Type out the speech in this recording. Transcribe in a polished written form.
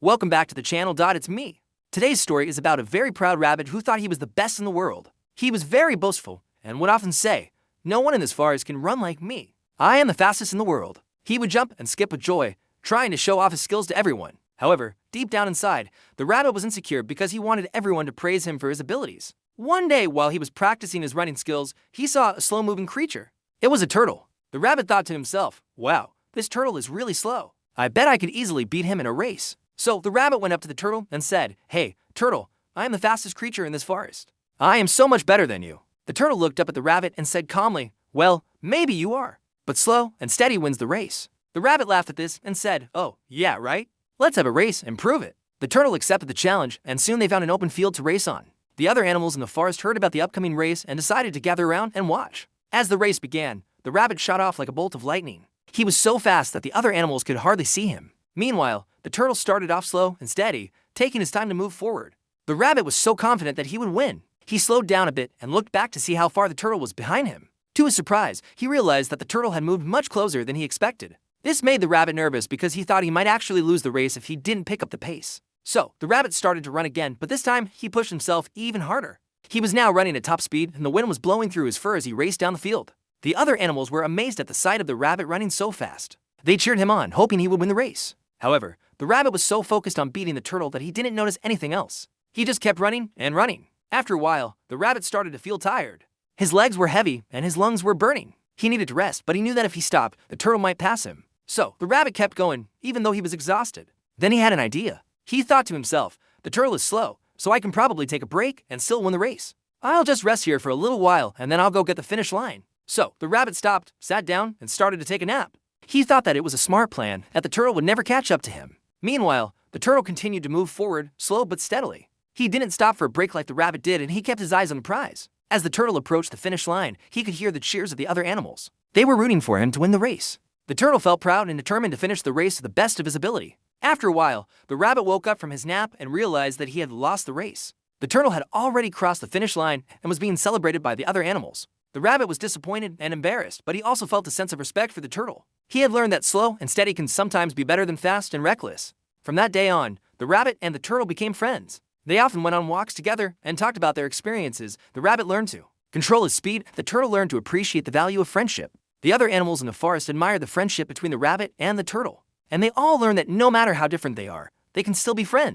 Welcome back to the channel. It's me. Today's story is about a very proud rabbit who thought he was the best in the world. He was very boastful and would often say, "No one in this forest can run like me. I am the fastest in the world." He would jump and skip with joy, trying to show off his skills to everyone. However, deep down inside, the rabbit was insecure because he wanted everyone to praise him for his abilities. One day, while he was practicing his running skills, he saw a slow-moving creature. It was a turtle. The rabbit thought to himself, "Wow, this turtle is really slow. I bet I could easily beat him in a race." So the rabbit went up to the turtle and said, "Hey, turtle, I am the fastest creature in this forest. I am so much better than you." The turtle looked up at the rabbit and said calmly, "Well, maybe you are, but slow and steady wins the race." The rabbit laughed at this and said, "Oh, yeah, right? Let's have a race and prove it." The turtle accepted the challenge, and soon they found an open field to race on. The other animals in the forest heard about the upcoming race and decided to gather around and watch. As the race began, the rabbit shot off like a bolt of lightning. He was so fast that the other animals could hardly see him. Meanwhile, the turtle started off slow and steady, taking his time to move forward. The rabbit was so confident that he would win. He slowed down a bit and looked back to see how far the turtle was behind him. To his surprise, he realized that the turtle had moved much closer than he expected. This made the rabbit nervous because he thought he might actually lose the race if he didn't pick up the pace. So, the rabbit started to run again, but this time he pushed himself even harder. He was now running at top speed, and the wind was blowing through his fur as he raced down the field. The other animals were amazed at the sight of the rabbit running so fast. They cheered him on, hoping he would win the race. However, the rabbit was so focused on beating the turtle that he didn't notice anything else. He just kept running and running. After a while, the rabbit started to feel tired. His legs were heavy and his lungs were burning. He needed to rest, but he knew that if he stopped, the turtle might pass him. So, the rabbit kept going, even though he was exhausted. Then he had an idea. He thought to himself, "The turtle is slow, so I can probably take a break and still win the race. I'll just rest here for a little while and then I'll go get the finish line." So, the rabbit stopped, sat down, and started to take a nap. He thought that it was a smart plan, that the turtle would never catch up to him. Meanwhile, the turtle continued to move forward, slow but steadily. He didn't stop for a break like the rabbit did, and he kept his eyes on the prize. As the turtle approached the finish line, he could hear the cheers of the other animals. They were rooting for him to win the race. The turtle felt proud and determined to finish the race to the best of his ability. After a while, the rabbit woke up from his nap and realized that he had lost the race. The turtle had already crossed the finish line and was being celebrated by the other animals. The rabbit was disappointed and embarrassed, but he also felt a sense of respect for the turtle. He had learned that slow and steady can sometimes be better than fast and reckless. From that day on, the rabbit and the turtle became friends. They often went on walks together and talked about their experiences. The rabbit learned to control his speed. The turtle learned to appreciate the value of friendship. The other animals in the forest admired the friendship between the rabbit and the turtle. And they all learned that no matter how different they are, they can still be friends.